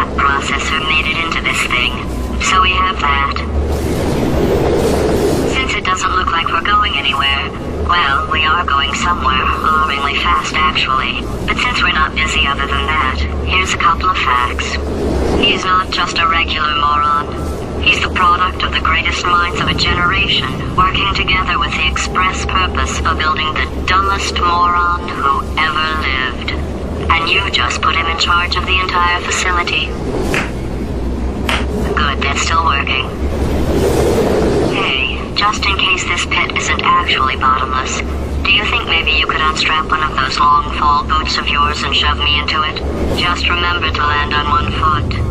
that processor made it into this thing. So we have that. Since it doesn't look like we're going anywhere, well, we are going somewhere, alarmingly fast actually. But since we're not busy other than that, here's a couple of facts. He's not just a regular moron. He's the product of the greatest minds of a generation, working together with the express purpose of building the dumbest moron who ever lived. And you just put him in charge of the entire facility. Good, that's still working. Hey, just in case this pit isn't actually bottomless, do you think maybe you could unstrap one of those long fall boots of yours and shove me into it? Just remember to land on one foot.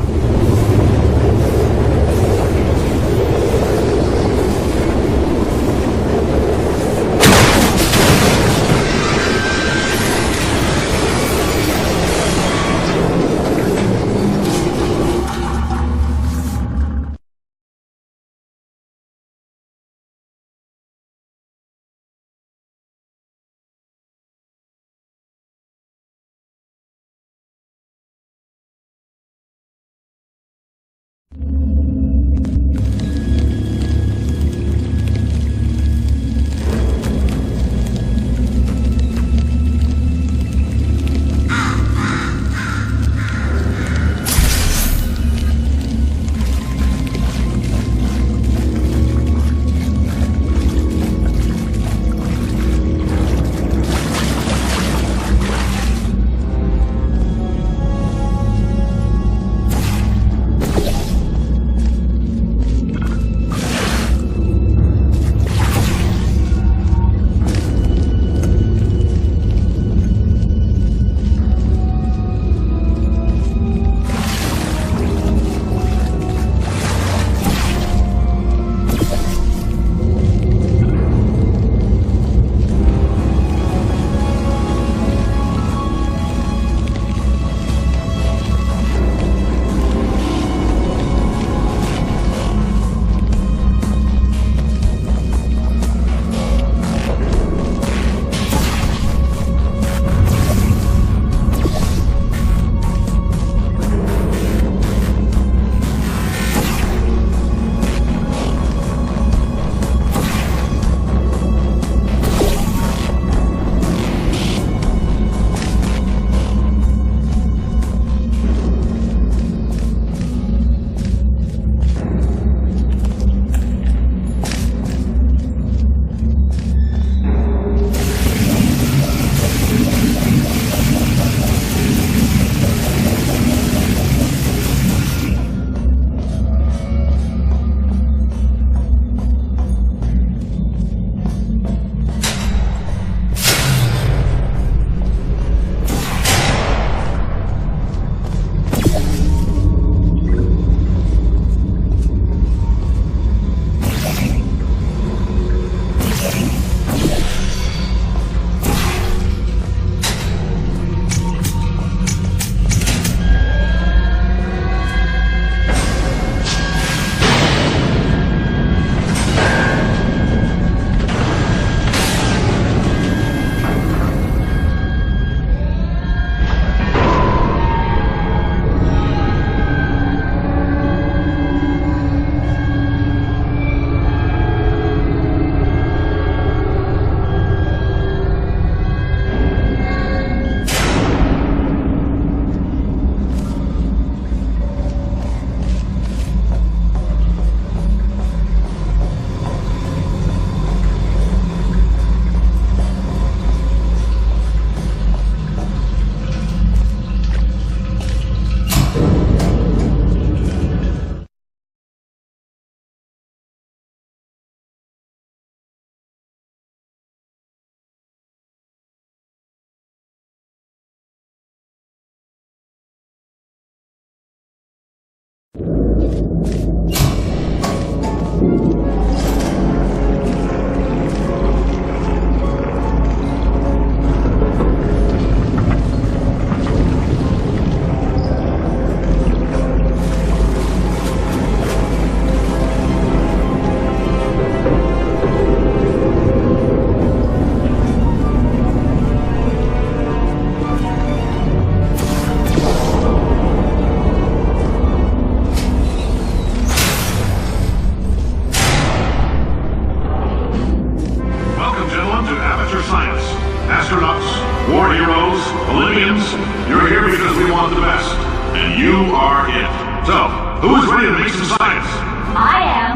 are it. So, who is ready to make some science? I am.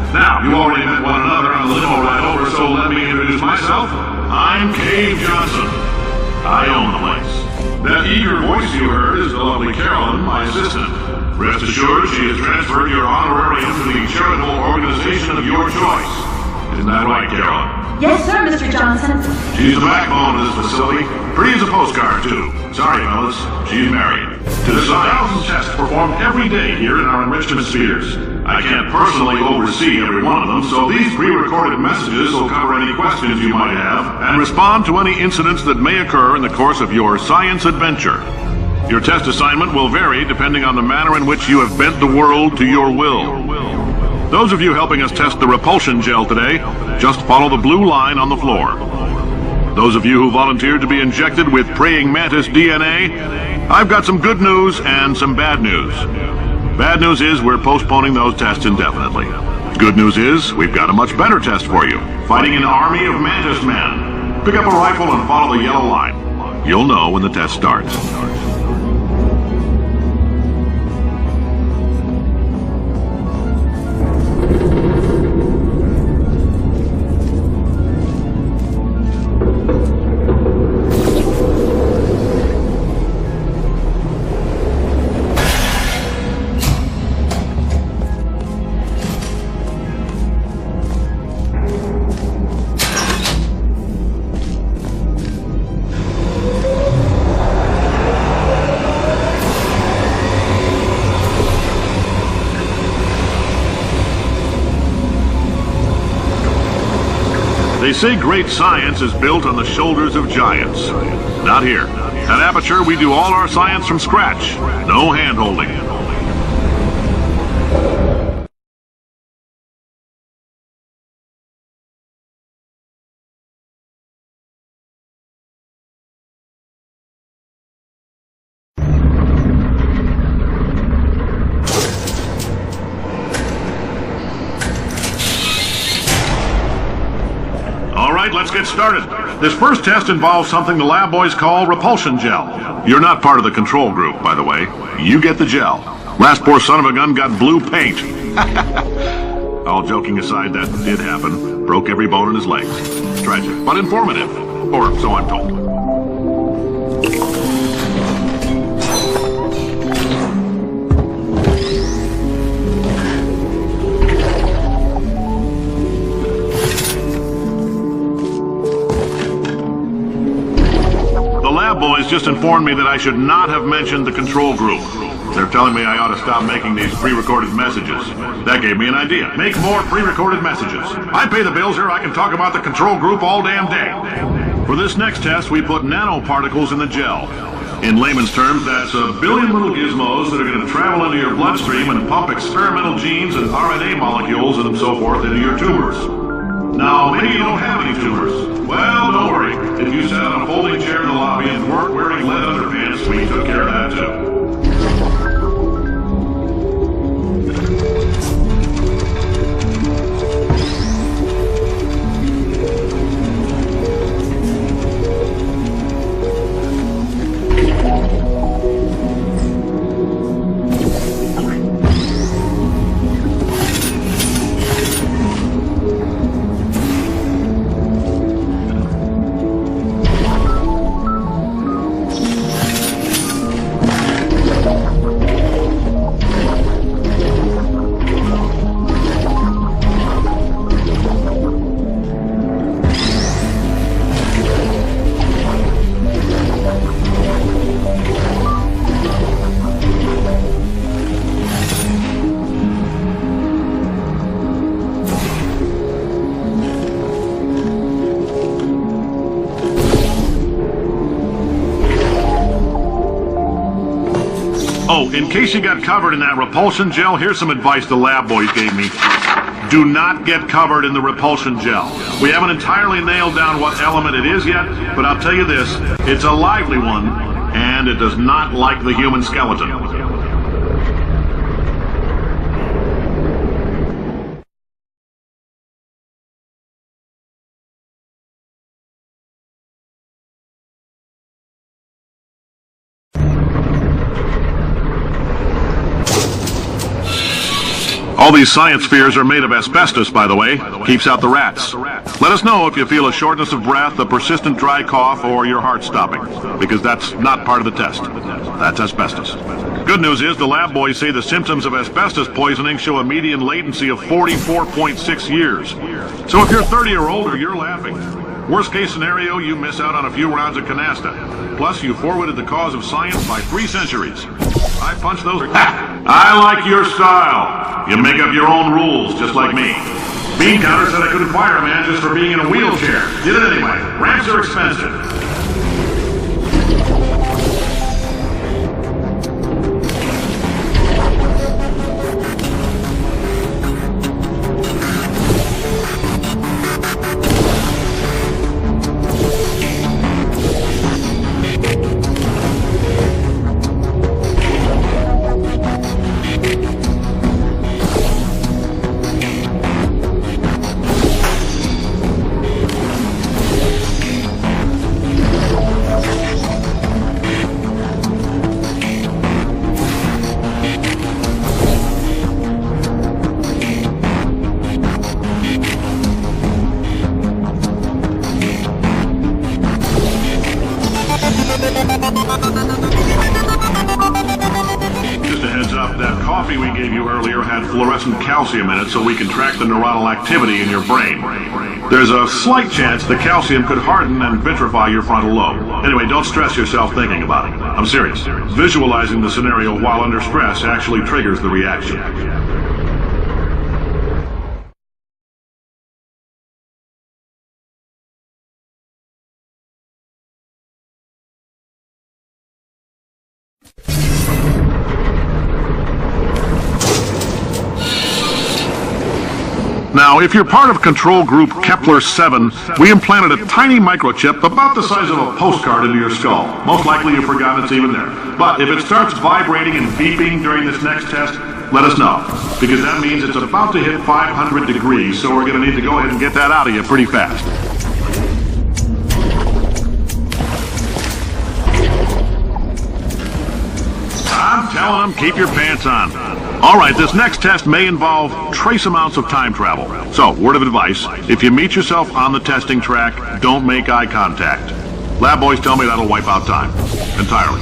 Now, you already met one another on the limo ride over, so let me introduce myself. I'm Cave Johnson. I own the place. That eager voice you heard is the lovely Carolyn, my assistant. Rest assured, she has transferred your honorarium to the charitable organization of your choice. Isn't that right, Carolyn? Yes, sir, Mr. Johnson. She's the backbone of this facility. Pretty as a postcard, too. Sorry, fellas. She's married. There's 1,000 tests performed every day here in our enrichment spheres. I can't personally oversee every one of them, so these pre-recorded messages will cover any questions you might have and respond to any incidents that may occur in the course of your science adventure. Your test assignment will vary depending on the manner in which you have bent the world to your will. Those of you helping us test the repulsion gel today, just follow the blue line on the floor. Those of you who volunteered to be injected with praying mantis DNA, I've got some good news and some bad news. Bad news is we're postponing those tests indefinitely. Good news is we've got a much better test for you, fighting an army of mantis men. Pick up a rifle and follow the yellow line. You'll know when the test starts. They say great science is built on the shoulders of giants. Not here. At Aperture, we do all our science from scratch. No hand-holding. Let's get started. This first test involves something the lab boys call repulsion gel. You're not part of the control group, by the way. You get the gel. Last poor son of a gun got blue paint. All joking aside, that did happen. Broke every bone in his legs. Tragic, but informative. Or so I'm told. Boys just informed me that I should not have mentioned the control group. They're telling me I ought to stop making these pre-recorded messages. That gave me an idea. Make more pre-recorded messages. I pay the bills here, I can talk about the control group all damn day. For this next test, we put nanoparticles in the gel. In layman's terms, that's a billion little gizmos that are going to travel into your bloodstream and pump experimental genes and RNA molecules and so forth into your tumors. Now, maybe you don't have any tumors. Well, don't worry. If you sat on a folding chair in the lobby and weren't wearing lead underpants, we took care of that too. Oh, in case you got covered in that repulsion gel, here's some advice the lab boys gave me. Do not get covered in the repulsion gel. We haven't entirely nailed down what element it is yet, but I'll tell you this, it's a lively one, and it does not like the human skeleton. All these science spheres are made of asbestos, by the way. Keeps out the rats. Let us know if you feel a shortness of breath, a persistent dry cough, or your heart stopping, because that's not part of the test. That's asbestos. Good news is the lab boys say the symptoms of asbestos poisoning show a median latency of 44.6 years. So if you're 30 or older, you're laughing. Worst case scenario, you miss out on a few rounds of canasta. Plus, you forwarded the cause of science by 3 centuries. I punch those... I like your style. You make up your own rules, just like me. Bean Counter said I couldn't fire a man just for being in a wheelchair. Did it anyway. Ramps are expensive. Just a heads up, that coffee we gave you earlier had fluorescent calcium in it so we can track the neuronal activity in your brain. There's a slight chance the calcium could harden and vitrify your frontal lobe. Anyway, don't stress yourself thinking about it. I'm serious. Visualizing the scenario while under stress actually triggers the reaction. Now, if you're part of control group Kepler-7, we implanted a tiny microchip about the size of a postcard into your skull. Most likely you've forgotten it's even there. But if it starts vibrating and beeping during this next test, let us know. Because that means it's about to hit 500 degrees, so we're going to need to go ahead and get that out of you pretty fast. I'm telling them, keep your pants on. All right, this next test may involve trace amounts of time travel. So, word of advice, if you meet yourself on the testing track, don't make eye contact. Lab boys tell me that'll wipe out time. Entirely.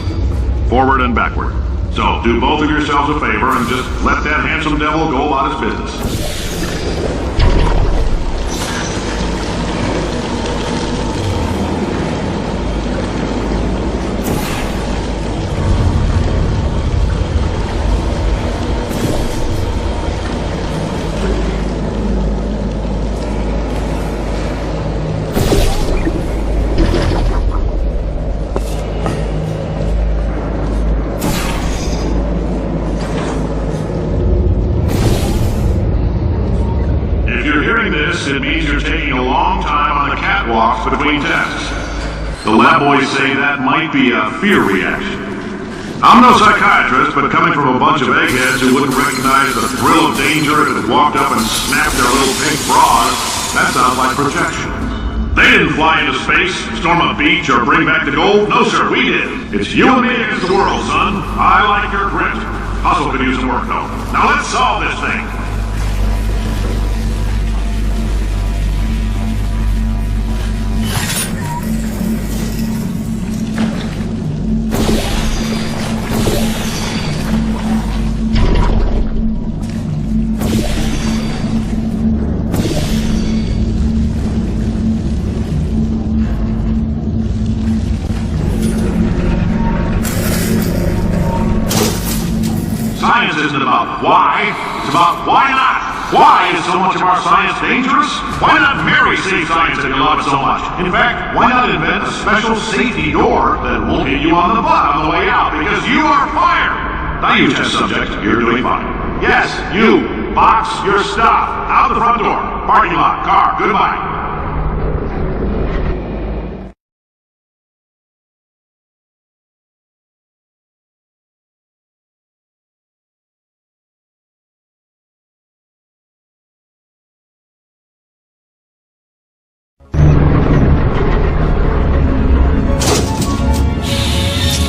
Forward and backward. So, do both of yourselves a favor and just let that handsome devil go about his business. It means you're taking a long time on the catwalks between tests. The lab boys say that might be a fear reaction. I'm no psychiatrist, but coming from a bunch of eggheads who wouldn't recognize the thrill of danger if it walked up and snapped their little pink bras, that sounds like protection. They didn't fly into space, storm a beach, or bring back the gold. No, sir, we did. It's you and me against the world, son. I like your grit. Hustle could use some work, though. Now let's solve this thing. Science isn't about why, it's about why not. Why is so much of our science dangerous? Why not marry safe science if you love it so much? In fact, why not invent a special safety door that won't hit you on the butt on the way out because you are fired? Now you test subject, you're doing fine. Yes, you, box your stuff, out the front door, parking lot, car, goodbye.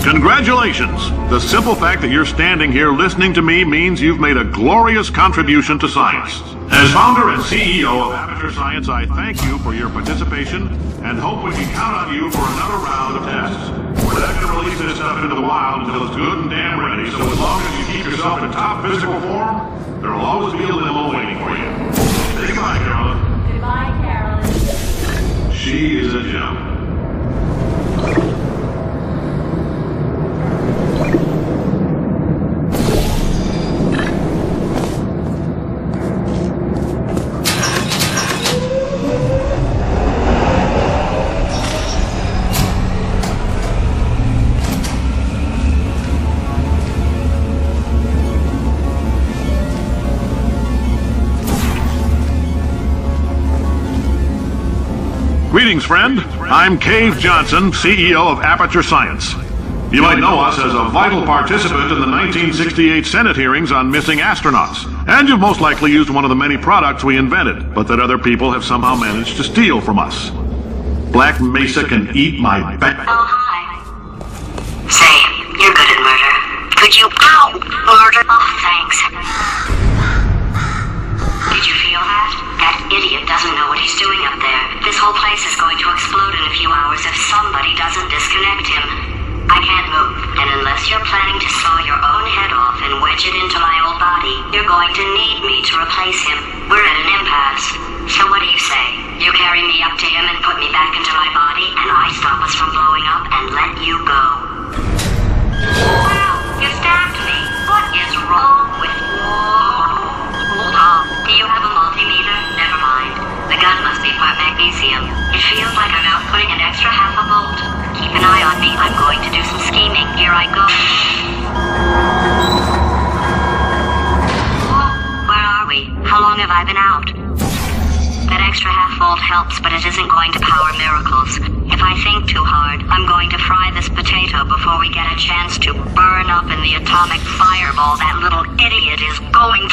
Congratulations! The simple fact that you're standing here listening to me means you've made a glorious contribution to science. As founder and CEO of Aperture Science, I thank you for your participation and hope we can count on you for another round of tests. We're not going to release this stuff into the wild until it's good and damn ready, so as long as you keep yourself in top physical form, there will always be a limo waiting for you. Say goodbye, Carolyn. Goodbye, Carolyn. She is a gem. Greetings, friend. I'm Cave Johnson, CEO of Aperture Science. You might know us as a vital participant in the 1968 Senate hearings on missing astronauts. And you've most likely used one of the many products we invented, but that other people have somehow managed to steal from us. Black Mesa can eat my back. Oh, hi. Say, you're good at murder. Could you... Ow! Murder? Oh, thanks. Did you feel that? That idiot doesn't know what he's doing up there. This whole place is going to explode in a few hours if somebody doesn't disconnect him. I can't move, and unless you're planning to saw your own head off and wedge it into my old body, you're going to need me to replace him. We're at an impasse. So what do you say? You carry me up to him and put me back into my body, and I stop us from blowing up and let you go. Wow, you stabbed me. What is wrong with you? Hold on. Do you have a multimeter? Never mind. The gun must be part magnesium. It feels like I'm outputting an extra half a volt. Keep an eye on me. I'm going to do some scheming. Here I go. Oh, where are we? How long have I been out? That extra half volt helps, but it isn't going to power miracles. If I think too hard, I'm going to fry this potato before we get a chance to burn up in the atomic fireball that little idiot is going...